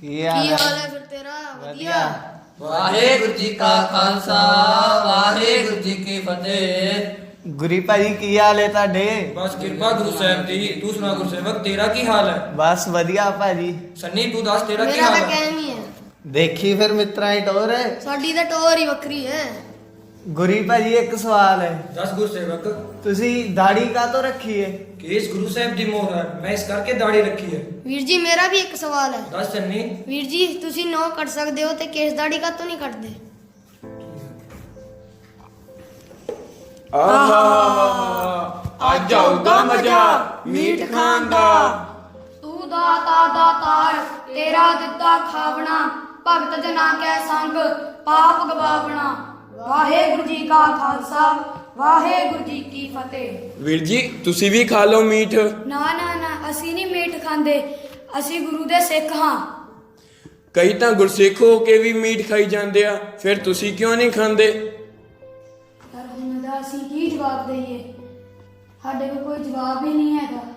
ਕੀ ਹਾਲ ਹੈ ਫਿਰ ਤੇਰਾ? ਵਧੀਆ। ਵਾਹਿਗੁਰੂ ਜੀ ਕਾ ਖਾਲਸਾ ਵਾਹਿਗੁਰੂ ਜੀ ਕੀ ਫਤਿਹ। ਗੁਰੀ ਭਾਜੀ ਕੀ ਹਾਲ ਹੈ ਤੁਹਾਡੇ? ਬਸ ਕਿਰਪਾ ਗੁਰੂ ਸਾਹਿਬ ਦੀ। ਤੂੰ ਸੁਣਾ ਗੁਰਸੇਵਕ, ਤੇਰਾ ਕੀ ਹਾਲ ਹੈ? ਬਸ ਵਧੀਆ ਭਾਜੀ। ਸੰਨੀ ਤੂੰ ਦੱਸ, ਤੇਰਾ ਕੀ ਮੇਰਾ ਹਾਲ ਤਾਂ ਹੈ? ਕਹਿਮ ਹੀ ਹੈ। ਦੇਖੀ ਫਿਰ ਮਿੱਤਰਾਂ ਦੀ ਟੋਰ। ਸਾਡੀ ਤਾਂ ਟੋਰ ਹੀ ਵੱਖਰੀ ਹੈ। ਗੁਰੀ ਭਾਜੀ ਇੱਕ ਸਵਾਲ ਹੈ, ਦੱਸ ਗੁਰਸੇਵਕ। ਤੁਸੀਂ ਦਾੜੀ ਕਾਹਤੋਂ ਰੱਖੀ ਹੈ? ਕੇਸ ਗੁਰੂ ਸਾਹਿਬ ਦੀ ਮੋਹਰ ਹੈ, ਮੈਂ ਇਸ ਕਰਕੇ ਦਾੜੀ ਰੱਖੀ ਹੈ। ਵੀਰ ਜੀ ਮੇਰਾ ਵੀ ਇੱਕ ਸਵਾਲ ਹੈ। ਦੱਸ ਸੰਨੀ। ਵੀਰ ਜੀ ਤੁਸੀਂ ਨੌ ਕੱਟ ਸਕਦੇ ਹੋ ਤੇ ਕੇਸ ਦਾੜੀ ਕਾਹਤੋਂ ਨਹੀਂ ਕੱਟਦੇ? ਅੱਜ ਆਉਗਾ ਮਜ਼ਾ ਮੀਟ ਖਾਣ ਦਾ। ਤੂੰ ਦਾਤਾਰ ਤੇਰਾ ਦਿੱਤਾ ਖਾਵਣਾ, ਭਗਤ ਜਨਾ ਕੈ ਸੰਗ ਪਾਪ ਗਵਾਵਣਾ। ਵਾਹਿਗੁਰੂ ਜੀ ਕਾ ਖਾਲਸਾ ਵਾਹਿਗੁਰੂ ਜੀ ਕੀ ਫਤਿਹ। ਵੀਰ ਜੀ ਤੁਸੀਂ ਵੀ ਖਾ ਲਓ ਮੀਟ। ਨਾ ਅਸੀਂ ਨਹੀਂ ਮੀਟ ਖਾਂਦੇ, ਅਸੀਂ ਗੁਰੂ ਦੇ ਸਿੱਖ ਹਾਂ। ਕਈ ਤਾਂ ਗੁਰਸਿੱਖ ਹੋ ਕੇ ਵੀ ਮੀਟ ਖਾਈ ਜਾਂਦੇ ਆ, ਫਿਰ ਤੁਸੀਂ ਕਿਉਂ ਨਹੀਂ ਖਾਂਦੇ? ਪਰ ਹੁਣ ਦਾ ਅਸੀਂ ਕੀ ਜਵਾਬ ਦਈਏ? ਸਾਡੇ ਕੋਲ ਕੋਈ ਜਵਾਬ ਹੀ ਨਹੀਂ ਹੈਗਾ।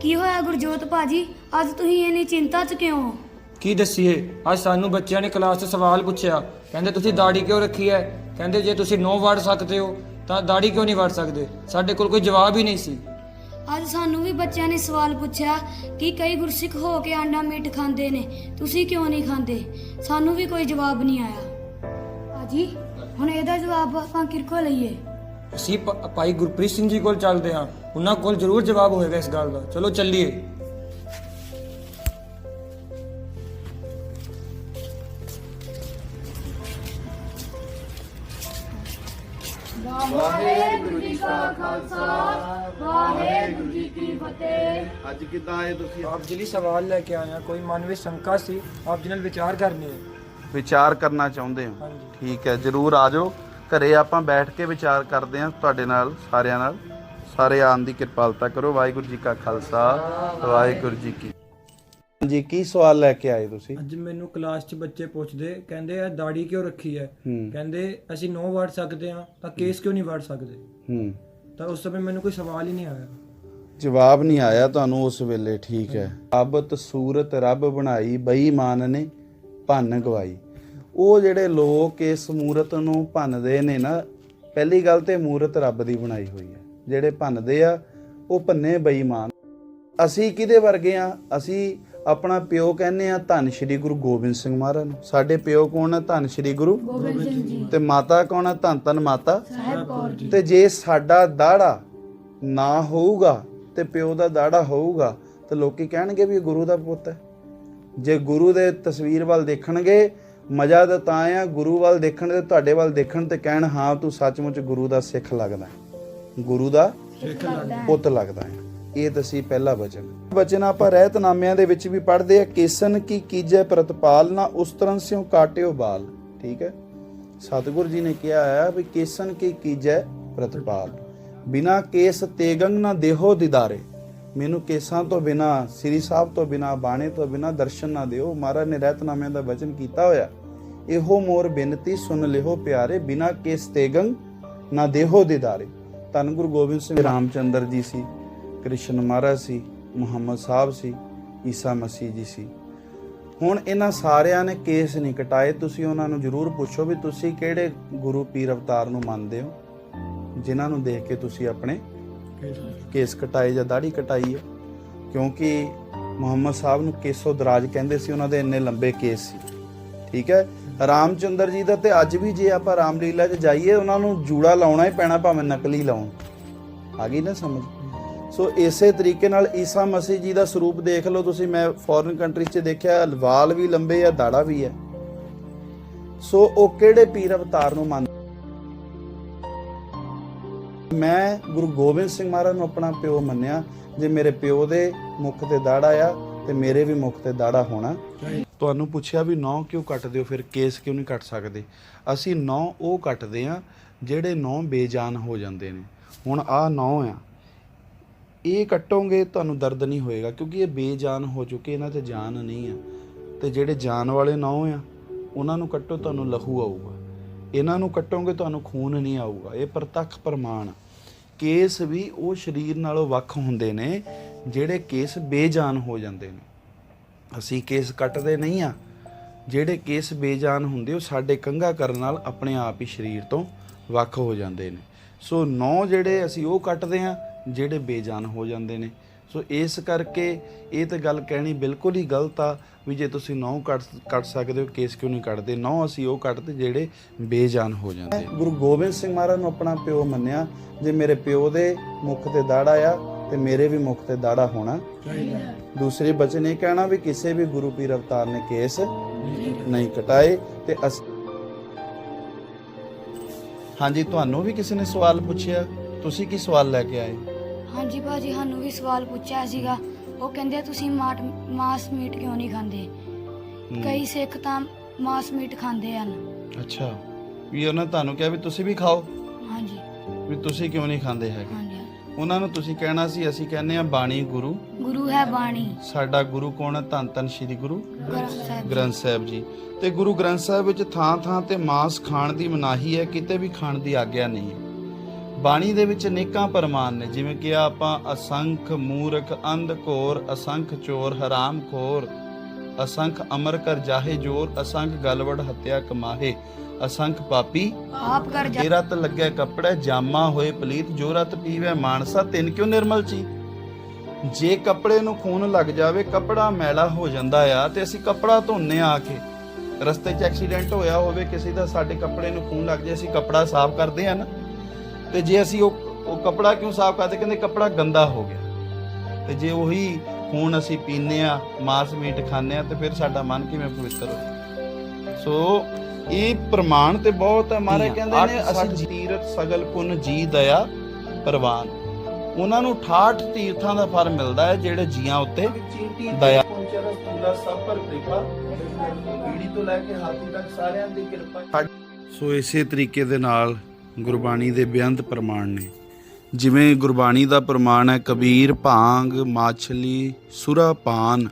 ਕੀ ਹੋਇਆ ਗੁਰਜੋਤ ਭਾਜੀ, ਅੱਜ ਤੁਸੀਂ ਇੰਨੀ ਚਿੰਤਾ 'ਚ ਕਿਉਂ ਹੋ? ਕੀ ਦੱਸੀਏ, ਅੱਜ ਸਾਨੂੰ ਬੱਚਿਆਂ ਨੇ ਕਲਾਸ 'ਚ ਸਵਾਲ ਪੁੱਛਿਆ। ਕਹਿੰਦੇ ਤੁਸੀਂ ਦਾੜੀ ਕਿਉਂ ਰੱਖੀ ਹੈ? ਕਹਿੰਦੇ ਜੇ ਤੁਸੀਂ ਨੋ ਵੜ ਸਕਦੇ ਹੋ ਤਾਂ ਦਾੜੀ ਕਿਉਂ ਨਹੀਂ ਵੜ ਸਕਦੇ? ਸਾਡੇ ਕੋਲ ਕੋਈ ਜਵਾਬ ਹੀ ਨਹੀਂ ਸੀ। ਅੱਜ ਸਾਨੂੰ ਵੀ ਬੱਚਿਆਂ ਨੇ ਸਵਾਲ ਪੁੱਛਿਆ ਕਿ ਕਈ ਗੁਰਸਿੱਖ ਹੋ ਕੇ ਆਂਡਾ ਮੀਟ ਖਾਂਦੇ ਨੇ, ਤੁਸੀਂ ਕਿਉਂ ਨਹੀਂ ਖਾਂਦੇ? ਸਾਨੂੰ ਵੀ ਕੋਈ ਜਵਾਬ ਨਹੀਂ ਆਇਆ। ਭਾਜੀ ਹੁਣ ਇਹਦਾ ਜਵਾਬ ਆਪਾਂ ਕਿਰਕੋ ਲਈਏ? ਅਸੀਂ ਭਾਈ ਗੁਰਪ੍ਰੀਤ ਸਿੰਘ ਜੀ ਕੋਲ ਚੱਲਦੇ ਹਾਂ, ਉਹਨਾਂ ਕੋਲ ਜ਼ਰੂਰ ਜਵਾਬ ਹੋਏਗਾ ਇਸ ਗੱਲ ਦਾ। ਚਲੋ ਚੱਲੀਏ। ਵਾਹਿਗੁਰੂ ਜੀ ਕਾ ਖਾਲਸਾ ਵਾਹਿਗੁਰੂ ਜੀ ਕੀ ਫਤਿਹ। ਅੱਜ ਕਿੱਦਾਂ ਆਏ ਤੁਸੀਂ? ਆਪ ਜੀ ਲਈ ਸਵਾਲ ਲੈ ਕੇ ਆਇਆ, ਕੋਈ ਮਨ ਵਿੱਚ ਸ਼ੰਕਾ ਸੀ, ਆਪ ਜੀ ਨਾਲ ਵਿਚਾਰ ਕਰਨੀ ਹੈ। ਵਿਚਾਰ ਕਰਨਾ ਚਾਹੁੰਦੇ ਹੋ? ਹਾਂਜੀ। ਠੀਕ ਹੈ, ਜਰੂਰ ਆ ਜਾਓ। ਘਰੇ ਆਪਾਂ ਬੈਠ ਕੇ ਵਿਚਾਰ ਕਰਦੇ ਹਾਂ ਤੁਹਾਡੇ ਨਾਲ, ਸਾਰਿਆਂ ਨਾਲ। ਸਾਰੇ ਆਉਣ ਦੀ ਕਿਰਪਾਲਤਾ ਕਰੋ। ਵਾਹਿਗੁਰੂ ਜੀ ਕਾ ਖਾਲਸਾ ਵਾਹਿਗੁਰੂ ਜੀ ਕੀ। ਜੀ ਕੀ ਸਵਾਲ ਲੈ ਕੇ ਆਏ ਤੁਸੀਂ? ਅੱਜ ਮੈਨੂੰ ਕਲਾਸ 'ਚ ਬੱਚੇ ਪੁੱਛਦੇ, ਕਹਿੰਦੇ ਆ ਦਾੜੀ ਕਿਉਂ ਰੱਖੀ ਹੈ? ਕਹਿੰਦੇ ਅਸੀਂ ਨੋ ਵੜ ਸਕਦੇ ਹਾਂ ਤਾਂ ਕੇਸ ਕਿਉਂ ਨਹੀਂ ਵੜ ਸਕਦੇ? ਤਾਂ ਉਸ ਸਮੇਂ ਮੈਨੂੰ ਕੋਈ ਸਵਾਲ ਹੀ ਨਹੀਂ ਆਇਆ। ਜਵਾਬ ਨਹੀਂ ਆਇਆ ਤੁਹਾਨੂੰ ਉਸ ਵੇਲੇ? ਠੀਕ ਹੈ। ਆਬਤ ਸੂਰਤ ਰੱਬ ਬਣਾਈ, ਬੇਈਮਾਨ ਨੇ ਭੰਨ ਗਵਾਈ। ਉਹ ਜਿਹੜੇ ਲੋਕ ਇਸ ਮੂਰਤ ਨੂੰ ਭੰਨਦੇ ਨੇ ਨਾ, ਪਹਿਲੀ ਗੱਲ ਤੇ ਮੂਰਤ ਰੱਬ ਦੀ ਬਣਾਈ ਹੋਈ ਹੈ। ਜਿਹੜੇ ਭੰਨਦੇ ਆ ਉਹ ਭੰਨੇ ਬੇਈਮਾਨ। ਅਸੀਂ ਕਿਹਦੇ ਵਰਗੇ ਆ? ਅਸੀਂ ਆਪਣਾ ਪਿਓ ਕਹਿੰਦੇ ਆ ਧੰਨ ਸ਼੍ਰੀ ਗੁਰੂ ਗੋਬਿੰਦ ਸਿੰਘ ਮਹਾਰਾਜ ਨੂੰ। ਸਾਡੇ ਪਿਓ ਕੌਣ ਹੈ? ਧੰਨ ਸ਼੍ਰੀ ਗੁਰੂ ਗੋਬਿੰਦ ਸਿੰਘ ਜੀ। ਤੇ ਮਾਤਾ ਕੌਣ ਹੈ? ਧੰਨ ਧੰਨ ਮਾਤਾ ਸਾਹਿਬ ਕੌਰ ਜੀ। ਤੇ ਜੇ ਸਾਡਾ ਦਾੜਾ ਨਾ ਹੋਊਗਾ ਤੇ ਪਿਓ ਦਾ ਦਾੜਾ ਹੋਊਗਾ ਤੇ ਲੋਕੀ ਕਹਿਣਗੇ ਵੀ ਇਹ ਗੁਰੂ ਦਾ ਪੁੱਤ ਹੈ। ਜੇ ਗੁਰੂ ਦੇ ਤਸਵੀਰ ਵੱਲ ਦੇਖਣਗੇ ਮਜ਼ਾ ਤਾਂ ਆ, ਗੁਰੂ ਵੱਲ ਦੇਖਣ ਤੇ ਤੁਹਾਡੇ ਵੱਲ ਦੇਖਣ ਤੇ ਕਹਿਣ ਹਾਂ ਤੂੰ ਸੱਚਮੁੱਚ ਗੁਰੂ ਦਾ ਸਿੱਖ ਲੱਗਦਾ, ਗੁਰੂ ਦਾ ਪੁੱਤ ਲੱਗਦਾ ਹੈ। ਇਹ ਦਸੀ ਪਹਿਲਾ ਵਚਨ ਆਪਾਂ ਰਹਿਤਨਾਮਿਆਂ ਦੇ ਵਿੱਚ ਵੀ ਪੜ੍ਹਦੇ ਆ। ਕੇਸਨ ਕੀ ਕੀਜੈ ਪ੍ਰਤਪਾਲ, ਨਾ ਉਸਤਰਨ ਸਿਉ ਕਾਟਿਓ ਬਾਲ। ਠੀਕ ਹੈ, ਸਤਿਗੁਰੂ ਜੀ ਨੇ ਕਿਹਾ ਹੈ ਵੀ ਕੇਸਨ ਕੀ ਕੀਜੈ ਪ੍ਰਤਪਾਲ, ਬਿਨਾ ਕੇਸ ਤੇਗੰਗ ਨਾ ਦੇਹੋ ਦਿਦਾਰੇ। ਮੈਨੂੰ ਕੇਸਾਂ ਤੋਂ ਬਿਨਾ, ਸ੍ਰੀ ਸਾਹਿਬ ਤੋਂ ਬਿਨਾ, ਬਾਣੇ ਤੋਂ ਬਿਨਾ ਦਰਸ਼ਨ ਨਾ ਦਿਓ। ਮਹਾਰਾਜ ਨੇ ਰਹਿਤਨਾਮਿਆਂ ਦਾ ਵਚਨ ਕੀਤਾ ਹੋਇਆ, ਇਹੋ ਮੋਰ ਬੇਨਤੀ ਸੁਣ ਲਿਓ ਪਿਆਰੇ, ਬਿਨਾ ਕੇਸ ਤੇਗੰਗ ਨਾ ਦੇਹੋ ਦਿਦਾਰੇ। ਧੰਨ ਗੁਰੂ ਗੋਬਿੰਦ ਸਿੰਘ ਰਾਮਚੰਦਰ ਜੀ ਸੀ, ਕ੍ਰਿਸ਼ਨ ਮਹਾਰਾਜ ਸੀ, ਮੁਹੰਮਦ ਸਾਹਿਬ ਸੀ, ਈਸਾ ਮਸੀਹ ਜੀ ਸੀ। ਹੁਣ ਇਹਨਾਂ ਸਾਰਿਆਂ ਨੇ ਕੇਸ ਨਹੀਂ ਕਟਾਏ। ਤੁਸੀਂ ਉਹਨਾਂ ਨੂੰ ਜ਼ਰੂਰ ਪੁੱਛੋ ਵੀ ਤੁਸੀਂ ਕਿਹੜੇ ਗੁਰੂ ਪੀਰ ਅਵਤਾਰ ਨੂੰ ਮੰਨਦੇ ਹੋ ਜਿਨ੍ਹਾਂ ਨੂੰ ਦੇਖ ਕੇ ਤੁਸੀਂ ਆਪਣੇ ਕੇਸ ਕਟਾਏ ਜਾਂ ਦਾੜੀ ਕਟਾਈ ਹੈ। ਕਿਉਂਕਿ ਮੁਹੰਮਦ ਸਾਹਿਬ ਨੂੰ ਕੇਸੋ ਦਰਾਜ ਕਹਿੰਦੇ ਸੀ, ਉਹਨਾਂ ਦੇ ਇੰਨੇ ਲੰਬੇ ਕੇਸ ਸੀ। ਠੀਕ ਹੈ, ਰਾਮਚੰਦਰ ਜੀ ਦਾ ਤੇ ਅੱਜ ਵੀ ਜੇ ਆਪਾਂ ਰਾਮਲੀਲਾ 'ਚ ਜਾਈਏ ਉਹਨਾਂ ਨੂੰ ਜੂੜਾ ਲਾਉਣਾ ਹੀ ਪੈਣਾ, ਭਾਵੇਂ ਨਕਲੀ ਲਾਉਣ। ਆ ਗਈ ਨਾ ਸਮਝ? ਸੋ ਇਸੇ ਤਰੀਕੇ ਨਾਲ ਈਸਾ ਮਸੀਹ ਜੀ ਦਾ ਸਰੂਪ ਦੇਖ ਲਓ ਤੁਸੀਂ। ਮੈਂ ਫੋਰਨ ਕੰਟਰੀ 'ਚ ਦੇਖਿਆ, ਵਾਲ ਵੀ ਲੰਬੇ ਆ, ਦਾੜਾ ਵੀ ਹੈ। ਸੋ ਉਹ ਕਿਹੜੇ ਪੀਰ ਅਵਤਾਰ ਨੂੰ ਮੰਨਦੇ? ਮੈਂ ਗੁਰੂ ਗੋਬਿੰਦ ਸਿੰਘ ਮਹਾਰਾਜ ਨੂੰ ਆਪਣਾ ਪਿਓ ਮੰਨਿਆ। ਜੇ ਮੇਰੇ ਪਿਓ ਦੇ ਮੁੱਖ ਤੇ ਦਾੜਾ ਆ ਤੇ ਮੇਰੇ ਵੀ ਮੁੱਖ ਤੇ ਦਾੜਾ ਹੋਣਾ। ਤੁਹਾਨੂੰ ਪੁੱਛਿਆ ਵੀ ਨਹੁੰ ਕਿਉਂ ਕੱਟਦੇ ਹੋ, ਫਿਰ ਕੇਸ ਕਿਉਂ ਨਹੀਂ ਕੱਟ ਸਕਦੇ? ਅਸੀਂ ਨਹੁੰ ਉਹ ਕੱਟਦੇ ਆ ਜਿਹੜੇ ਨਹੁੰ ਬੇਜਾਨ ਹੋ ਜਾਂਦੇ ਨੇ। ਹੁਣ ਆਹ ਨਹੁੰ ਆ, ਇਹ ਕੱਟੋਗੇ ਤੁਹਾਨੂੰ ਦਰਦ ਨਹੀਂ ਹੋਏਗਾ ਕਿਉਂਕਿ ਇਹ ਬੇਜਾਨ ਹੋ ਚੁੱਕੇ, ਇਹਨਾਂ 'ਚ ਜਾਨ ਨਹੀਂ ਆ। ਤੇ ਜਿਹੜੇ ਜਾਨ ਵਾਲੇ 9 ਆ ਉਹਨਾਂ ਨੂੰ ਕੱਟੋ, ਤੁਹਾਨੂੰ ਲਹੂ ਆਊਗਾ। ਇਹਨਾਂ ਨੂੰ ਕੱਟੋਗੇ ਤੁਹਾਨੂੰ ਖੂਨ ਨਹੀਂ ਆਊਗਾ। ਇਹ ਪ੍ਰਤੱਖ ਪ੍ਰਮਾਣ। ਕੇਸ ਵੀ ਉਹ ਸਰੀਰ ਨਾਲੋਂ ਵੱਖ ਹੁੰਦੇ ਨੇ ਜਿਹੜੇ ਕੇਸ ਬੇਜਾਨ ਹੋ ਜਾਂਦੇ ਨੇ। ਅਸੀਂ ਕੇਸ ਕੱਟਦੇ ਨਹੀਂ ਆ, ਜਿਹੜੇ ਕੇਸ ਬੇਜਾਨ ਹੁੰਦੇ ਉਹ ਸਾਡੇ ਕੰਘਾ ਕਰਨ ਨਾਲ ਆਪਣੇ ਆਪ ਹੀ ਸਰੀਰ ਤੋਂ ਵੱਖ ਹੋ ਜਾਂਦੇ ਨੇ। ਸੋ 9 ਜਿਹੜੇ ਅਸੀਂ ਉਹ ਕੱਟਦੇ ਆ ਜਿਹੜੇ ਬੇਜਾਨ ਹੋ ਜਾਂਦੇ ਨੇ। ਸੋ ਇਸ ਕਰਕੇ ਇਹ ਤਾਂ ਗੱਲ ਕਹਿਣੀ ਬਿਲਕੁਲ ਹੀ ਗਲਤ ਆ ਵੀ ਜੇ ਤੁਸੀਂ 9 ਕੱਟ ਸਕਦੇ ਹੋ ਕੇਸ ਕਿਉਂ ਨਹੀਂ ਕੱਟਦੇ। 9 ਅਸੀਂ ਉਹ ਕੱਟਦੇ ਜਿਹੜੇ ਬੇਜਾਨ ਹੋ ਜਾਂਦੇ। ਗੁਰੂ ਗੋਬਿੰਦ ਸਿੰਘ ਮਹਾਰਾਜ ਨੂੰ ਆਪਣਾ ਪਿਓ ਮੰਨਿਆ। ਜੇ ਮੇਰੇ ਪਿਓ ਦੇ ਮੁਖ ਤੇ ਦਾੜਾ ਆ ਤੇ ਮੇਰੇ ਵੀ ਮੁਖ ਤੇ ਦਾੜਾ ਹੋਣਾ ਚਾਹੀਦਾ। ਦੂਸਰੇ ਬਚਨ ਇਹ ਕਹਿਣਾ ਵੀ ਕਿਸੇ ਵੀ ਗੁਰੂ ਪੀਰ ਅਵਤਾਰ ਨੇ ਕੇਸ ਨਹੀਂ ਕਟਾਏ। ਤੇ ਹਾਂਜੀ, ਤੁਹਾਨੂੰ ਵੀ ਕਿਸੇ ਨੇ ਸਵਾਲ ਪੁੱਛਿਆ, ਤੁਸੀਂ ਕੀ ਸਵਾਲ ਲੈ ਕੇ ਆਏ? ਹਾਂਜੀ ਭਾਜੀ, ਸਾਨੂੰ ਵੀ ਸਵਾਲ ਪੁੱਛਿਆ ਸੀਗਾ। ਉਹ ਕਹਿੰਦੇ ਤੁਸੀਂ ਮਾਸ ਮੀਟ ਕਿਉਂ ਨਹੀਂ ਖਾਂਦੇ? ਕਈ ਸਿੱਖ ਤਾਂ ਮਾਸ ਮੀਟ ਖਾਂਦੇ ਹਨ। ਅੱਛਾ, ਵੀ ਉਹਨਾਂ ਤੁਹਾਨੂੰ ਕਿਹਾ ਵੀ ਤੁਸੀਂ ਵੀ ਖਾਓ? ਹਾਂਜੀ। ਵੀ ਤੁਸੀਂ ਕਿਉਂ ਨਹੀਂ ਖਾਂਦੇ ਹੈਗੇ? ਹਾਂਜੀ। ਉਹਨਾਂ ਨੂੰ ਤੁਸੀਂ ਕਹਿਣਾ ਸੀ ਅਸੀਂ ਕਹਿੰਦੇ ਆ ਬਾਣੀ ਗੁਰੂ ਹੈ ਬਾਣੀ। ਸਾਡਾ ਗੁਰੂ ਕੌਣ ਹੈ? ਧੰਨ ਧੰਨ ਸ਼੍ਰੀ ਗੁਰੂ ਸਾਹਿਬ ਗ੍ਰੰਥ ਸਾਹਿਬ ਜੀ। ਤੇ ਗੁਰੂ ਗ੍ਰੰਥ ਸਾਹਿਬ ਵਿੱਚ ਥਾਂ ਥਾਂ ਤੇ ਮਾਸ ਖਾਣ ਦੀ ਮਨਾਹੀ ਹੈ, ਕਿਤੇ ਵੀ ਖਾਣ ਦੀ ਆਗਿਆ ਨਹੀਂ ਹੈ। ਬਾਣੀ ਦੇ ਵਿੱਚ ਅਨੇਕਾਂ ਪ੍ਰਮਾਣ ਨੇ, ਜਿਵੇਂ ਕਿ ਆਪਾਂ ਅਸੰਖ ਮੂਰਖ ਅੰਧ ਘੋਰ, ਅਸੰਖ ਚੋਰ ਹਰਾਮ ਖੋਰ, ਅਸੰਖ ਅਮਰ ਕਰ ਜਾਹੇ ਜੋਰ, ਅਸੰਖ ਗਲਵੜ ਹੱਤਿਆ ਕਮਾਹੇ, ਅਸੰਖ ਪਾਪੀ ਆਪ ਕਰ ਜਾ। ਰਤ ਲੱਗਿਆ ਕੱਪੜਾ ਜਾਮਾ ਹੋਏ ਪਲੀਤ, ਜੋ ਰਤ ਪੀਵੇ ਮਾਨਸਾ ਤਿੰਨ ਕਿਉਂ ਨਿਰਮਲ ਚੀ। ਜੇ ਕੱਪੜੇ ਨੂੰ ਖੂਨ ਲੱਗ ਜਾਵੇ, ਕੱਪੜਾ ਮੈਲਾ ਹੋ ਜਾਂਦਾ ਆ ਤੇ ਅਸੀਂ ਕੱਪੜਾ ਧੋਨੇ ਆ ਕੇ। ਰਸਤੇ 'ਚ ਐਕਸੀਡੈਂਟ ਹੋਇਆ ਹੋਵੇ ਕਿਸੇ ਦਾ, ਸਾਡੇ ਕੱਪੜੇ ਨੂੰ ਖੂਨ ਲੱਗ ਜਾਏ, ਅਸੀਂ ਕੱਪੜਾ ਸਾਫ਼ ਕਰਦੇ ਆ ਨਾ। ਤੇ ਜੇ ਅਸੀਂ ਉਹ ਕੱਪੜਾ ਕਿਉਂ ਸਾਫ਼ ਕਰਦੇ? ਕਹਿੰਦੇ ਕੱਪੜਾ ਗੰਦਾ ਹੋ ਗਿਆ। ਤੇ ਜੇ ਉਹੀ ਖੂਨ ਅਸੀਂ ਪੀਂਦੇ ਆ, ਮਾਸ ਮੀਟ ਖਾਂਦੇ ਆ, ਤੇ ਫਿਰ ਸਾਡਾ ਮਨ ਕਿਵੇਂ ਪਵਿੱਤਰ ਹੋ? ਸੋ ਇਹ ਪ੍ਰਮਾਣ ਤੇ ਬਹੁਤ ਹੈ। ਮਹਾਰਾਜ ਕਹਿੰਦੇ ਨੇ ਅਸੀਂ ਤੀਰਥ ਸਗਲ ਪੁੰਨ ਜੀ ਦਇਆ ਪ੍ਰਵਾਨ। ਉਹਨਾਂ ਨੂੰ 68 ਤੀਰਥਾਂ ਦਾ ਫਲ ਮਿਲਦਾ ਹੈ ਜਿਹੜੇ ਜੀਆਂ ਉੱਤੇ ਦਇਆ। ਸਭ ਪਰ ਕਿਰਪਾ, ਪੀੜੀ ਤੋਂ ਲੈ ਕੇ ਹਾਥੀ ਤੱਕ ਸਾਰਿਆਂ ਦੀ ਕਿਰਪਾ। ਸੋ ਇਸੇ ਤਰੀਕੇ ਦੇ ਨਾਲ ਗੁਰਬਾਣੀ ਦੇ ਬੇਅੰਤ ਪ੍ਰਮਾਣ ਨੇ। ਜਿਵੇਂ ਗੁਰਬਾਣੀ ਦਾ ਪ੍ਰਮਾਣ ਹੈ ਕਬੀਰ ਭਾਂਗ ਮਾਛਲੀ ਸੁਰਾ ਪਾਨ,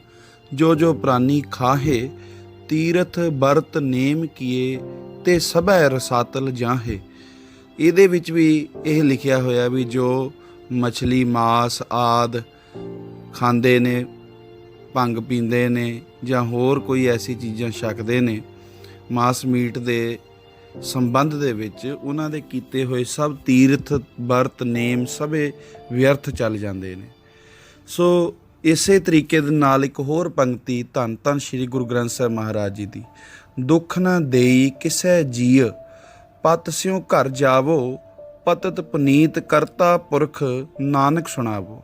ਜੋ ਜੋ ਪ੍ਰਾਨੀ ਖਾਹੇ, ਤੀਰਥ ਬਰਤ ਨੇਮ ਕੀਏ, ਤੇ ਸਭੈ ਰਸਾਤਲ ਜਾਹੇ। ਇਹਦੇ ਵਿੱਚ ਵੀ ਇਹ ਲਿਖਿਆ ਹੋਇਆ ਵੀ ਜੋ ਮਛਲੀ ਮਾਸ ਆਦ ਖਾਂਦੇ ਨੇ, ਭੰਗ ਪੀਂਦੇ ਨੇ ਜਾਂ ਹੋਰ ਕੋਈ ਐਸੀ ਚੀਜ਼ਾਂ ਛਕਦੇ ਨੇ, ਮਾਸ ਮੀਟ ਦੇ ਸੰਬੰਧ ਦੇ ਵਿੱਚ ਉਹਨਾਂ ਦੇ ਕੀਤੇ ਹੋਏ ਸਭ ਤੀਰਥ ਬਰਤ ਨੇਮ ਸਭੇ ਵਿਅਰਥ ਚੱਲ ਜਾਂਦੇ ਨੇ। ਸੋ ਇਸੇ ਤਰੀਕੇ ਦੇ ਨਾਲ ਇੱਕ ਹੋਰ ਪੰਕਤੀ ਧੰਨ ਧੰਨ ਸ਼੍ਰੀ ਗੁਰੂ ਗ੍ਰੰਥ ਸਾਹਿਬ ਮਹਾਰਾਜ ਜੀ ਦੀ, ਦੁੱਖ ਨਾ ਦੇਈ ਕਿਸੇ ਜੀਅ, ਪਤ ਸਿਉ ਘਰ ਜਾਵੋ, ਪਤਤ ਪੁਨੀਤ ਕਰਤਾ ਪੁਰਖ ਨਾਨਕ ਸੁਣਾਵੋ।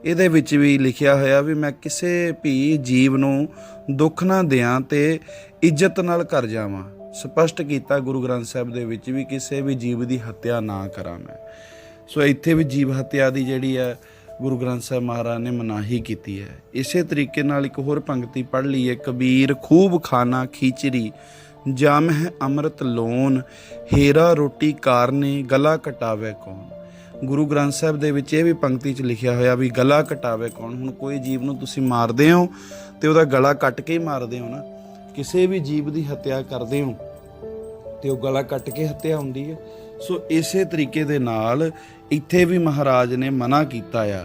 ਇਹਦੇ ਵਿੱਚ ਵੀ ਲਿਖਿਆ ਹੋਇਆ ਵੀ ਮੈਂ ਕਿਸੇ ਵੀ ਜੀਵ ਨੂੰ ਦੁੱਖ ਨਾ ਦਿਆਂ ਤੇ ਇੱਜ਼ਤ ਨਾਲ ਘਰ ਜਾਵਾਂ। ਸਪਸ਼ਟ ਕੀਤਾ ਗੁਰੂ ਗ੍ਰੰਥ ਸਾਹਿਬ ਦੇ ਵਿੱਚ ਵੀ ਕਿਸੇ ਵੀ ਜੀਵ ਦੀ ਹੱਤਿਆ ਨਾ ਕਰਾਂ ਮੈਂ। ਸੋ ਇੱਥੇ ਵੀ ਜੀਵ ਹੱਤਿਆ ਦੀ ਜਿਹੜੀ ਹੈ ਗੁਰੂ ਗ੍ਰੰਥ ਸਾਹਿਬ ਮਹਾਰਾਜ ਨੇ ਮਨਾਹੀ ਕੀਤੀ ਹੈ। ਇਸੇ ਤਰੀਕੇ ਨਾਲ ਇੱਕ ਹੋਰ ਪੰਕਤੀ ਪੜ੍ਹ ਲਈਏ, ਕਬੀਰ ਖੂਬ ਖਾਣਾ ਖੀਚਰੀ, ਜਮ ਹੈ ਅੰਮ੍ਰਿਤ ਲੋਨ, ਹੀਰਾ ਰੋਟੀ ਕਾਰਨੇ, ਗਲਾ ਕਟਾਵੇ ਕੌਣ। ਗੁਰੂ ਗ੍ਰੰਥ ਸਾਹਿਬ ਦੇ ਵਿੱਚ ਇਹ ਵੀ ਪੰਕਤੀ 'ਚ ਲਿਖਿਆ ਹੋਇਆ ਵੀ ਗਲਾ ਕਟਾਵੇ ਕੌਣ। ਹੁਣ ਕੋਈ ਜੀਵ ਨੂੰ ਤੁਸੀਂ ਮਾਰਦੇ ਹੋ ਤੇ ਉਹਦਾ ਗਲਾ ਕੱਟ ਕੇ ਹੀ ਮਾਰਦੇ ਹੋ ਨਾ। ਕਿਸੇ ਵੀ ਜੀਵ ਦੀ ਹੱਤਿਆ ਕਰਦੇ ਹੋ ਤੇ ਉਹ ਗਲਾ ਕੱਟ ਕੇ ਹੱਤਿਆ ਹੁੰਦੀ ਹੈ। ਸੋ ਇਸੇ ਤਰੀਕੇ ਦੇ ਨਾਲ ਇੱਥੇ ਵੀ ਮਹਾਰਾਜ ਨੇ ਮਨਾ ਕੀਤਾ ਆ।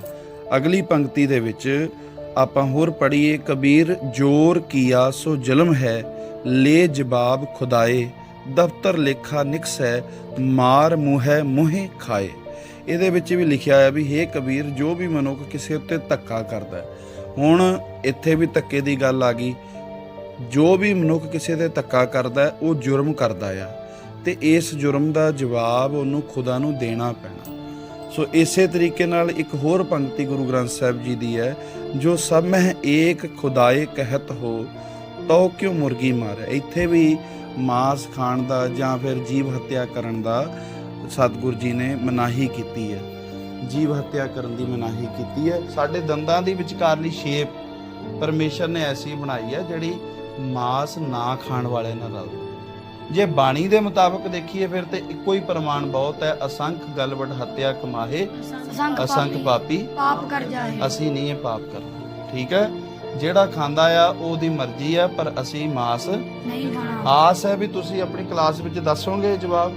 ਅਗਲੀ ਪੰਕਤੀ ਦੇ ਵਿੱਚ ਆਪਾਂ ਹੋਰ ਪੜ੍ਹੀਏ, ਕਬੀਰ ਜੋਰ ਕੀਆ ਸੋ ਜ਼ੁਲਮ ਹੈ, ਲੈ ਜਵਾਬ ਖੁਦਾਏ, ਦਫ਼ਤਰ ਲੇਖਾ ਨਿਕਸੈ, ਮਾਰ ਮੂਹੈ ਮੂਹੇ ਖਾਏ। ਇਹਦੇ ਵਿੱਚ ਵੀ ਲਿਖਿਆ ਹੋਇਆ ਵੀ ਹੇ ਕਬੀਰ, ਜੋ ਵੀ ਮਨੁੱਖ ਕਿਸੇ ਉੱਤੇ ਧੱਕਾ ਕਰਦਾ, ਹੁਣ ਇੱਥੇ ਵੀ ਧੱਕੇ ਦੀ ਗੱਲ ਆ ਗਈ। ਜੋ ਵੀ ਮਨੁੱਖ ਕਿਸੇ ਤੇ ਧੱਕਾ ਕਰਦਾ ਉਹ ਜੁਰਮ ਕਰਦਾ ਆ ਤੇ ਇਸ ਜੁਰਮ ਦਾ ਜਵਾਬ ਉਹਨੂੰ ਖੁਦਾ ਨੂੰ ਦੇਣਾ ਪੈਣਾ। ਸੋ ਇਸੇ ਤਰੀਕੇ ਨਾਲ ਇੱਕ ਹੋਰ ਪੰਕਤੀ ਗੁਰੂ ਗ੍ਰੰਥ ਸਾਹਿਬ ਜੀ ਦੀ ਹੈ, ਜੋ ਸਭ ਮਹਿ ਏਕ ਖੁਦਾਏ ਕਹਿਤ ਹੋ, ਤੋ ਕਿਉਂ ਮੁਰਗੀ ਮਾਰੇ। ਇੱਥੇ ਵੀ ਮਾਸ ਖਾਣ ਦਾ ਜਾਂ ਫਿਰ ਜੀਵ ਹੱਤਿਆ ਕਰਨ ਦਾ ਸਤਿਗੁਰੂ ਜੀ ਨੇ ਮਨਾਹੀ ਕੀਤੀ ਹੈ। ਜੀਵ ਹੱਤਿਆ ਕਰਨ ਦੀ ਮਨਾਹੀ ਕੀਤੀ ਹੈ। ਸਾਡੇ ਦੰਦਾਂ ਦੀ ਵਿਚਕਾਰਲੀ ਸ਼ੇਪ ਪਰਮੇਸ਼ਰ ਨੇ ਐਸੀ ਬਣਾਈ ਹੈ ਜਿਹੜੀ ਮਾਸ ਨਾ ਖਾਣ ਵਾਲੇ ਨਾਲ ਰਲਦੀ। ਜੇ ਬਾਣੀ ਦੇ ਮੁਤਾਬਕ ਦੇਖੀਏ ਫਿਰ ਤੇ ਇੱਕੋ ਹੀ ਪ੍ਰਮਾਣ ਬਹੁਤ ਹੈ, ਅਸੰਖ ਗਲਵਟ ਹੱਤਿਆ ਕਮਾਹੇ, ਅਸੰਖ ਪਾਪੀ ਪਾਪ ਕਰ ਜਾਏ। ਅਸੀਂ ਨਹੀਂ ਇਹ ਪਾਪ ਕਰਨਾ। ਠੀਕ ਹੈ, ਜਿਹੜਾ ਖਾਂਦਾ ਆ ਉਹਦੀ ਮਰਜ਼ੀ ਆ, ਪਰ ਅਸੀਂ ਮਾਸ ਨਹੀਂ ਖਾਣਾ। ਆਸ ਹੈ ਵੀ ਤੁਸੀਂ ਆਪਣੀ ਕਲਾਸ ਵਿੱਚ ਦੱਸੋਗੇ ਜਵਾਬ,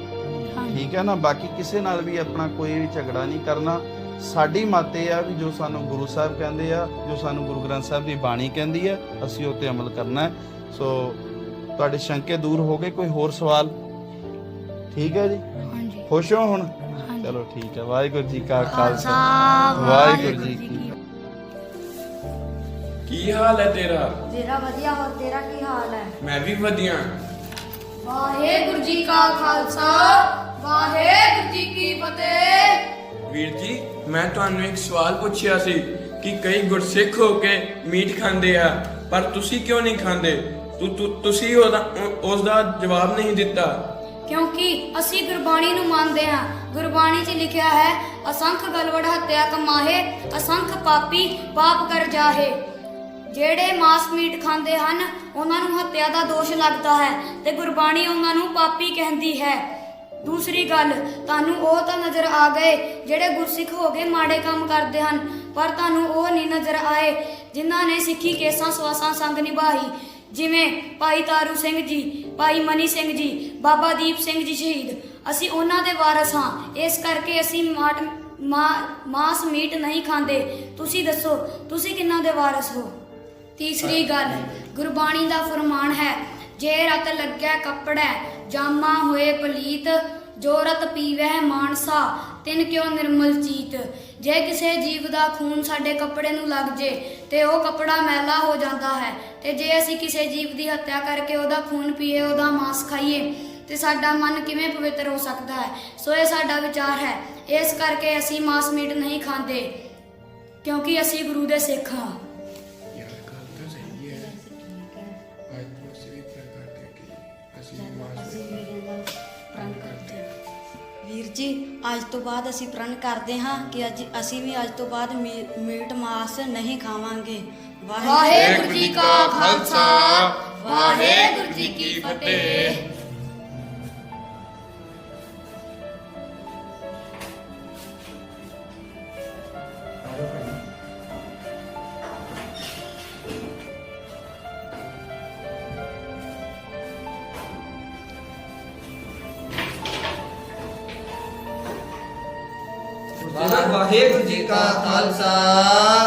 ਹਾਂਜੀ। ਠੀਕ ਹੈ ਨਾ। ਬਾਕੀ ਕਿਸੇ ਨਾਲ ਵੀ ਆਪਣਾ ਕੋਈ ਵੀ ਝਗੜਾ ਨਹੀਂ ਕਰਨਾ। ਸਾਡੀ ਮੱਤ ਇਹ ਆ ਵੀ ਜੋ ਸਾਨੂੰ ਗੁਰੂ ਸਾਹਿਬ ਕਹਿੰਦੇ ਆ, ਜੋ ਸਾਨੂੰ ਗੁਰੂ ਗ੍ਰੰਥ ਸਾਹਿਬ ਦੀ ਬਾਣੀ ਕਹਿੰਦੀ ਹੈ, ਅਸੀਂ ਉਹ ਤੇ ਅਮਲ ਕਰਨਾ ਹੈ। ਸੋ ਤੁਹਾਡੇ ਸ਼ੰਕੇ ਦੂਰ ਹੋ ਗਏ। ਕੋਈ ਹੋਰ ਸਵਾਲ? ਠੀਕ ਹੈ ਜੀ, ਹਾਂਜੀ। ਖੁਸ਼ ਹੋ ਹੁਣ? ਹਾਂਜੀ। ਚਲੋ ਠੀਕ ਹੈ। ਵਾਹਿਗੁਰੂ ਜੀ ਕਾ ਖਾਲਸਾ, ਖਾਲਸਾ, ਵਾਹਿਗੁਰੂ ਜੀ ਕੀ ਕੀ ਹਾਲ ਹੈ ਤੇਰਾ? ਮੇਰਾ ਵਧੀਆ, ਹੋਰ ਤੇਰਾ ਕੀ ਹਾਲ ਹੈ? ਮੈਂ ਵੀ ਵਧੀਆ। ਵਾਹਿਗੁਰੂ ਜੀ ਕਾ ਖਾਲਸਾ, ਵਾਹਿਗੁਰੂ ਜੀ ਕੀ ਫਤਿਹ। ਵੀਰ ਜੀ, ਮੈਂ ਤੁਹਾਨੂੰ ਇੱਕ ਸਵਾਲ ਪੁੱਛਿਆ ਸੀ ਕਿ ਕਈ ਗੁਰਸਿੱਖ ਹੋ ਕੇ ਮੀਟ ਖਾਂਦੇ ਆ, ਪਰ ਤੁਸੀਂ ਕਿਉਂ ਨਹੀਂ ਖਾਂਦੇ? ਤੁਸੀਂ ਉਸ ਦਾ ਜਵਾਬ ਨਹੀਂ ਦਿੱਤਾ। ਕਿਉਂਕਿ ਅਸੀਂ ਗੁਰਬਾਣੀ ਨੂੰ ਮੰਨਦੇ ਹਾਂ। ਗੁਰਬਾਣੀ 'ਚ ਲਿਖਿਆ ਹੈ, ਅਸੰਖ ਗਲਵੜ ਹੱਤਿਆ ਕਮਾਹੇ, ਅਸੰਖ ਪਾਪੀ ਪਾਪ ਕਰ ਜਾਹੇ। ਜਿਹੜੇ ਮਾਸ ਮੀਟ ਖਾਂਦੇ ਹਨ ਉਹਨਾਂ ਨੂੰ ਹੱਤਿਆ ਦਾ ਦੋਸ਼ ਲੱਗਦਾ ਹੈ ਤੇ ਗੁਰਬਾਣੀ ਉਹਨਾਂ ਨੂੰ ਪਾਪੀ ਕਹਿੰਦੀ ਹੈ। ਦੂਸਰੀ ਗੱਲ, ਤੁਹਾਨੂੰ ਉਹ ਤਾਂ ਨਜ਼ਰ ਆ ਗਏ ਜਿਹੜੇ ਗੁਰਸਿੱਖ ਹੋ ਕੇ ਮਾੜੇ ਕੰਮ ਕਰਦੇ ਹਨ, ਪਰ ਤੁਹਾਨੂੰ ਉਹ ਨਹੀਂ ਨਜ਼ਰ ਆਏ ਜਿਨ੍ਹਾਂ ਨੇ ਸਿੱਖੀ ਕੇਸਾਂ ਸਵਾਸਾਂ ਸੰਗ ਨਿਭਾਈ, ਜਿਵੇਂ ਭਾਈ ਤਾਰੂ ਸਿੰਘ ਜੀ, ਭਾਈ ਮਨੀ ਸਿੰਘ ਜੀ, ਬਾਬਾ ਦੀਪ ਸਿੰਘ ਜੀ ਸ਼ਹੀਦ। ਅਸੀਂ ਉਹਨਾਂ ਦੇ ਵਾਰਸ ਹਾਂ, ਇਸ ਕਰਕੇ ਅਸੀਂ ਮਾਸ ਮੀਟ ਨਹੀਂ ਖਾਂਦੇ। ਤੁਸੀਂ ਦੱਸੋ, ਤੁਸੀਂ ਕਿਹਨਾਂ ਦੇ ਵਾਰਸ ਹੋ? ਤੀਸਰੀ ਗੱਲ, ਗੁਰਬਾਣੀ ਦਾ ਫਰਮਾਨ ਹੈ, ਜੇ ਰਤ ਲੱਗੈ ਕੱਪੜੈ ਜਾਮਾ ਹੋਏ ਪਲੀਤ, ਜੋ ਰਤ ਪੀਵਹਿ ਮਾਨਸਾ ਤਿਨ ਕਿਉ ਨਿਰਮਲ ਚੀਤ। ਜੇ ਕਿਸੇ ਜੀਵ ਦਾ ਖੂਨ ਸਾਡੇ ਕੱਪੜੇ ਨੂੰ ਲੱਗ ਜੇ ਤੇ ਉਹ ਕੱਪੜਾ ਮੈਲਾ ਹੋ ਜਾਂਦਾ ਹੈ, ਤੇ ਜੇ ਅਸੀਂ ਕਿਸੇ ਜੀਵ ਦੀ ਹੱਤਿਆ ਕਰਕੇ ਉਹਦਾ ਖੂਨ ਪੀਏ, ਉਹਦਾ ਮਾਸ ਖਾਈਏ, ਤੇ ਸਾਡਾ ਮਨ ਕਿਵੇਂ ਪਵਿੱਤਰ ਹੋ ਸਕਦਾ ਹੈ? ਸੋ ਇਹ ਸਾਡਾ ਵਿਚਾਰ ਹੈ। ਇਸ ਕਰਕੇ ਅਸੀਂ ਮਾਸ ਮੀਟ ਨਹੀਂ ਖਾਂਦੇ, ਕਿਉਂਕਿ ਅਸੀਂ ਗੁਰੂ ਦੇ ਸਿੱਖ ਹਾਂ। ਵੀਰ ਜੀ, ਅੱਜ ਤੋਂ ਬਾਅਦ ਅਸੀਂ ਪ੍ਰਣ ਕਰਦੇ ਹਾਂ ਕਿ ਅਸੀਂ ਵੀ ਅੱਜ ਤੋਂ ਬਾਅਦ ਮੀਟ ਮਾਸ ਨਹੀਂ ਖਾਵਾਂਗੇ। ਵਾਹਿਗੁਰੂ ਜੀ ਕਾ ਖਾਲਸਾ, ਵਾਹਿਗੁਰੂ ਜੀ ਕੀ ਫਤਿਹ। ਵਾਹਿਗੁਰੂ ਜੀ ਕਾ ਖਾਲਸਾ,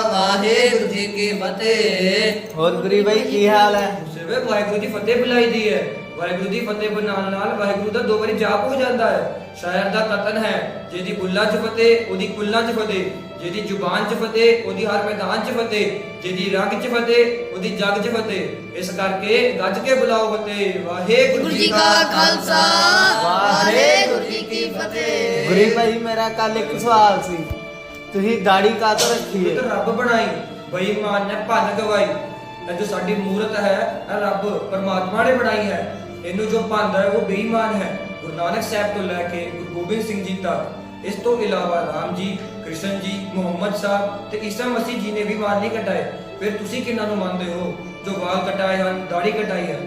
ਵਾਹਿਗੁਰੂ ਜੀ ਕੀ ਫਤਿਹ। ਹੋਰ ਗੁਰੀ ਭਾਈ ਕੀ ਹਾਲ ਹੈ? ਸਿਵੇ ਵਾਹਿਗੁਰੂ ਦੀ ਫਤਿਹ ਬੁਲਾਈ ਦੀ ਹੈ। ਵਾਹਿਗੁਰੂ ਦੀ ਫਤਿਹ ਬਣਾਉਣ ਨਾਲ ਵਾਹਿਗੁਰੂ ਦਾ 2 ਵਾਰੀ ਜਾਪ ਹੋ ਜਾਂਦਾ ਹੈ। ਸ਼ਾਇਰ ਦਾ ਕਥਨ ਹੈ, ਜਿਹਦੀ ਬੁੱਲਾਂ 'ਚ ਫਤਿਹ ਉਹਦੀ ਕੁੱਲਾਂ 'ਚ ਫਤਿਹ, ਜਿਹਦੀ ਜ਼ੁਬਾਨ 'ਚ ਫਤਿਹ ਉਹਦੀ ਹਰ ਮੈਦਾਨ 'ਚ ਫਤਿਹ, ਜਿਹਦੀ ਰਗ 'ਚ ਫਤਿਹ ਉਹਦੀ ਜਗ 'ਚ ਫਤਿਹ। ਇਸ ਕਰਕੇ ਗੱਜ ਕੇ ਬੁਲਾਓ ਫਤਿਹ। ਵਾਹਿਗੁਰੂ ਜੀ ਕਾ ਖਾਲਸਾ, ਵਾਹਿਗੁਰੂ ਜੀ ਕੀ ਫਤਿਹ। ਗੁਰੀ ਭਾਈ ਮੇਰਾ ਕੱਲ ਇੱਕ ਸਵਾਲ ਸੀ, ਤੁਸੀਂ ਦਾੜੀ ਕਾਹਤੋਂ ਰੱਖੀ ਇਹ ਹੈ? ਤਾਂ ਰੱਬ ਬਣਾਈ, ਬੇਈਮਾਨ ਨੇ ਭੰਨ ਗਵਾਈ। ਇਹ ਜੋ ਸਾਡੀ ਮੂਰਤ ਹੈ, ਇਹ ਰੱਬ ਪਰਮਾਤਮਾ ਨੇ ਬਣਾਈ ਹੈ। ਇਹਨੂੰ ਜੋ ਭੰਨਦਾ ਹੈ ਉਹ ਬੇਈਮਾਨ ਹੈ। ਗੁਰੂ ਨਾਨਕ ਸਾਹਿਬ ਤੋਂ ਲੈ ਕੇ ਗੁਰੂ ਗੋਬਿੰਦ ਸਿੰਘ ਜੀ ਤੱਕ, ਇਸ ਤੋਂ ਇਲਾਵਾ ਰਾਮ ਜੀ, ਕ੍ਰਿਸ਼ਨ ਜੀ, ਮੁਹੰਮਦ ਸਾਹਿਬ ਤੇ ਈਸਾ ਮਸੀਹ ਜੀ ਨੇ ਵੀ ਵਾਲ ਨਹੀਂ ਕਟਾਏ। ਫਿਰ ਤੁਸੀਂ ਕਿਹਨਾਂ ਨੂੰ ਮੰਨਦੇ ਹੋ ਜੋ ਵਾਲ ਕਟਾਏ ਹਨ, ਦਾੜੀ ਕਟਾਈ ਹੈ?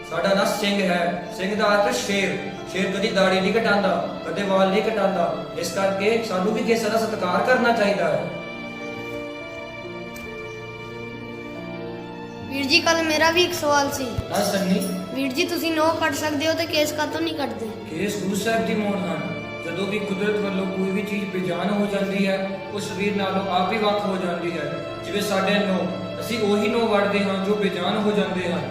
ਸਾਡਾ ਨਾਂ ਸਿੰਘ ਹੈ। ਸਿੰਘ ਦਾ ਅਰਥ ਸ਼ੇਰ। ਸ਼ੇਰ ਕਦੀ ਦਾੜੀ ਨਹੀਂ ਕਟਾਉਂਦਾ, ਕਦੇ ਵਾਲ ਨਹੀਂ ਕਟਾਉਂਦਾ। ਇਸ ਕਰਕੇ ਸਾਨੂੰ ਵੀ ਕਿਸੇ ਦਾ ਸਤਿਕਾਰ ਕਰਨਾ ਚਾਹੀਦਾ ਹੈ। ਵੀਰ ਜੀ, ਕੱਲ ਮੇਰਾ ਵੀ ਇੱਕ ਸਵਾਲ ਸੀ। ਹਾਂ ਸੰਨੀ, ਵੀਰ ਜੀ, ਤੁਸੀਂ ਨਹੁੰ ਕੱਟ ਸਕਦੇ ਹੋ ਤੇ ਕੇਸ ਕਾਹਤੋਂ ਨਹੀਂ ਕੱਟਦੇ? ਕੇਸ ਗੁਰੂ ਸਾਹਿਬ ਦੀ ਮੋਹਰ ਹਨ। ਜਦੋਂ ਵੀ ਕੁਦਰਤ ਵੱਲੋਂ ਕੋਈ ਵੀ ਚੀਜ਼ ਬੇਜਾਨ ਹੋ ਜਾਂਦੀ ਹੈ, ਉਹ ਸਰੀਰ ਨਾਲੋਂ ਆਪ ਹੀ ਵੱਖ ਹੋ ਜਾਂਦੀ ਹੈ। ਜਿਵੇਂ ਸਾਡੇ ਨਹੁੰ, ਅਸੀਂ ਉਹੀ ਨਹੁੰ ਵੜਦੇ ਹਾਂ ਜੋ ਬੇਜਾਨ ਹੋ ਜਾਂਦੇ ਹਨ।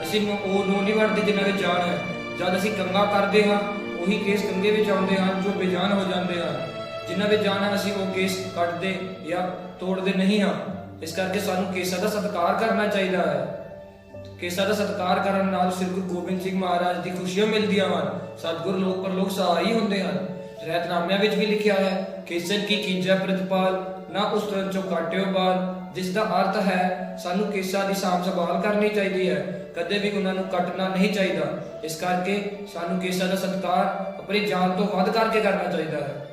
ਅਸੀਂ ਉਹ ਨਹੁੰ ਨਹੀਂ ਵੜਦੇ ਜਿਨ੍ਹਾਂ ਵਿੱਚ ਜਾਨ ਹੈ। ਜਦ ਅਸੀਂ ਕੰਘਾ ਕਰਦੇ ਹਾਂ, ਉਹੀ ਕੇਸ ਕੰਘੇ ਵਿੱਚ ਆਉਂਦੇ ਹਨ ਜੋ ਬੇਜਾਨ ਹੋ ਜਾਂਦੇ ਹਨ। ਜਿਨ੍ਹਾਂ ਵਿੱਚ ਜਾਨ ਹੈ, ਅਸੀਂ ਉਹ ਕੇਸ ਕੱਟਦੇ ਜਾਂ ਤੋੜਦੇ ਨਹੀਂ ਹਾਂ। ਇਸ ਕਰਕੇ ਸਾਨੂੰ ਕੇਸਾਂ ਦਾ ਸਤਿਕਾਰ ਕਰਨਾ ਚਾਹੀਦਾ ਹੈ। ਕੇਸਾਂ ਦਾ ਸਤਿਕਾਰ ਕਰਨ ਨਾਲ ਸ੍ਰੀ ਗੁਰੂ ਗੋਬਿੰਦ ਸਿੰਘ ਮਹਾਰਾਜ ਦੀ ਖੁਸ਼ੀਆਂ ਮਿਲਦੀਆਂ ਹਨ। ਸਤਿਗੁਰ ਲੋਕ ਪਰਲੋਕ ਸਹਾਈ ਹੁੰਦੇ ਹਨ। ਰਹਿਤਨਾਮਿਆਂ ਵਿੱਚ ਵੀ ਲਿਖਿਆ ਹੈ, ਕੇਸਰ ਕੀ ਕੀਜੈ ਪ੍ਰਤਪਾਲ, ਨਾ ਉਸ ਤਰ੍ਹਾਂ ਚੋਂ ਕਾਟਿਓ ਬਾਲ। ਜਿਸ ਦਾ ਅਰਥ ਹੈ, ਸਾਨੂੰ ਕੇਸਾਂ ਦੀ ਸਾਂਭ ਸੰਭਾਲ ਕਰਨੀ ਚਾਹੀਦੀ ਹੈ, ਕਦੇ ਵੀ ਉਹਨਾਂ ਨੂੰ ਕੱਟਣਾ ਨਹੀਂ ਚਾਹੀਦਾ। ਇਸ ਕਰਕੇ ਸਾਨੂੰ ਕੇਸਾਂ ਦਾ ਸਤਿਕਾਰ ਆਪਣੀ ਜਾਨ ਤੋਂ ਵੱਧ ਕਰਕੇ ਕਰਨਾ ਚਾਹੀਦਾ ਹੈ।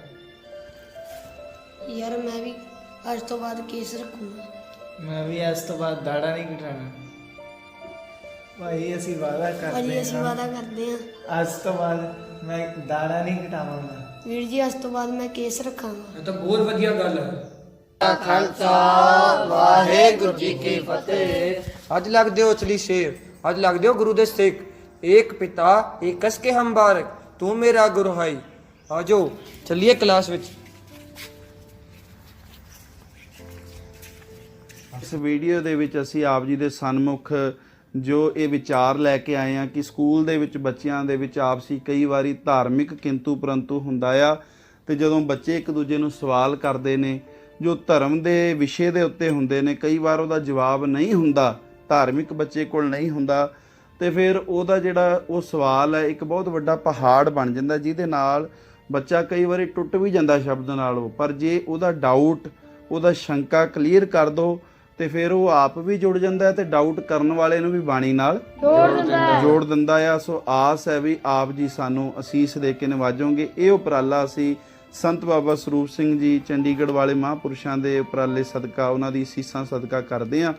ਯਾਰ, ਮੈਂ ਵੀ ਅੱਜ ਤੋਂ ਬਾਅਦ ਕੇਸ ਰੱਖੂੰਗਾ। ਮੈਂ ਵੀ ਇਸ ਤੋਂ ਬਾਅਦ ਦਾੜਾ ਨਹੀਂ ਕਟਾਣਾ। ਭਾਈ ਅਸੀਂ ਵਾਅਦਾ ਕਰਦੇ ਭਾਜੀ, ਅਸੀਂ ਹਾਂ, ਵਾਅਦਾ ਕਰਦੇ ਹਾਂ। ਅੱਜ ਤੋਂ ਬਾਅਦ ਮੈਂ ਦਾੜਾ ਨਹੀਂ ਕਟਾਵਾਂਗਾ। ਵੀਰ ਜੀ, ਅੱਜ ਤੋਂ ਬਾਅਦ ਮੈਂ ਕੇਸ ਰੱਖਾਂਗਾ। ਇਹ ਤਾਂ ਬਹੁਤ ਵਧੀਆ ਗੱਲ ਹੈ। ਖਾਲਸਾ ਵਾਹਿਗੁਰੂ ਜੀ ਕੀ ਫਤਿਹ। ਅੱਜ ਲੱਗਦੇ ਹੋ ਅਸਲੀ ਸ਼ੇਰ, ਅੱਜ ਲੱਗਦੇ ਹੋ ਗੁਰੂ ਦੇ ਸਿੱਖ। ਏਕ ਪਿਤਾ ਏਕਸ ਕੇ ਹਮ ਬਾਰਕ, ਤੂੰ ਮੇਰਾ ਗੁਰੂ ਹੈ। ਆਜੋ ਚੱਲੀਏ ਕਲਾਸ ਵਿੱਚ। ਇਸ ਵੀਡੀਓ ਦੇ ਵਿੱਚ ਅਸੀਂ ਆਪ ਜੀ ਦੇ ਸਨਮੁਖ ਜੋ ਇਹ ਵਿਚਾਰ ਲੈ ਕੇ ਆਏ ਹਾਂ ਕਿ ਸਕੂਲ ਦੇ ਵਿੱਚ ਬੱਚਿਆਂ ਦੇ ਵਿੱਚ ਆਪਸੀ ਕਈ ਵਾਰੀ ਧਾਰਮਿਕ ਕਿੰਤੂ ਪਰੰਤੂ ਹੁੰਦਾ ਆ, ਤੇ ਜਦੋਂ ਬੱਚੇ ਇੱਕ ਦੂਜੇ ਨੂੰ ਸਵਾਲ ਕਰਦੇ ਨੇ ਜੋ ਧਰਮ ਦੇ ਵਿਸ਼ੇ ਦੇ ਉੱਤੇ ਹੁੰਦੇ ਨੇ, ਕਈ ਵਾਰ ਉਹਦਾ ਜਵਾਬ ਨਹੀਂ ਹੁੰਦਾ, ਧਾਰਮਿਕ ਬੱਚੇ ਕੋਲ ਨਹੀਂ ਹੁੰਦਾ, ਤੇ ਫਿਰ ਉਹਦਾ ਜਿਹੜਾ ਉਹ ਸਵਾਲ ਹੈ ਇੱਕ ਬਹੁਤ ਵੱਡਾ ਪਹਾੜ ਬਣ ਜਾਂਦਾ, ਜਿਹਦੇ ਨਾਲ ਬੱਚਾ ਕਈ ਵਾਰੀ ਟੁੱਟ ਵੀ ਜਾਂਦਾ ਸ਼ਬਦ ਨਾਲੋਂ। ਪਰ ਜੇ ਉਹਦਾ ਡਾਊਟ, ਉਹਦਾ ਸ਼ੰਕਾ ਕਲੀਅਰ ਕਰ ਦੋ ਤੇ ਫਿਰ ਉਹ ਆਪ ਵੀ ਜੁੜ ਜਾਂਦਾ ਤੇ ਡਾਊਟ ਕਰਨ ਵਾਲੇ ਨੂੰ ਵੀ ਬਾਣੀ ਨਾਲ ਜੋੜ ਦਿੰਦਾ ਆ। ਸੋ ਆਸ ਹੈ ਵੀ ਆਪ ਜੀ ਸਾਨੂੰ ਅਸੀਸ ਦੇ ਕੇ ਨਿਵਾਜੋਗੇ। ਇਹ ਉਪਰਾਲਾ ਅਸੀਂ ਸੰਤ ਬਾਬਾ ਸਰੂਪ ਸਿੰਘ ਜੀ ਚੰਡੀਗੜ੍ਹ ਵਾਲੇ ਮਹਾਂਪੁਰਸ਼ਾਂ ਦੇ ਉਪਰਾਲੇ ਸਦਕਾ, ਉਹਨਾਂ ਦੀ ਅਸੀਸਾਂ ਸਦਕਾ ਕਰਦੇ ਹਾਂ।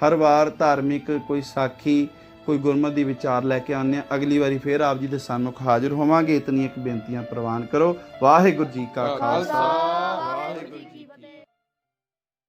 ਹਰ ਵਾਰ ਧਾਰਮਿਕ ਕੋਈ ਸਾਖੀ, ਕੋਈ ਗੁਰਮਤਿ ਦੀ ਵਿਚਾਰ ਲੈ ਕੇ ਆਉਂਦੇ ਹਾਂ। ਅਗਲੀ ਵਾਰੀ ਫਿਰ ਆਪ ਜੀ ਦੇ ਸਾਹਮਣੇ ਹਾਜ਼ਰ ਹੋਵਾਂਗੇ। ਇਤਨੀਆਂ ਕੁ ਬੇਨਤੀਆਂ ਪ੍ਰਵਾਨ ਕਰੋ। ਵਾਹਿਗੁਰੂ ਜੀ ਕਾ ਖਾਲਸਾ, ਵਾਹਿਗੁਰੂ ਜੀ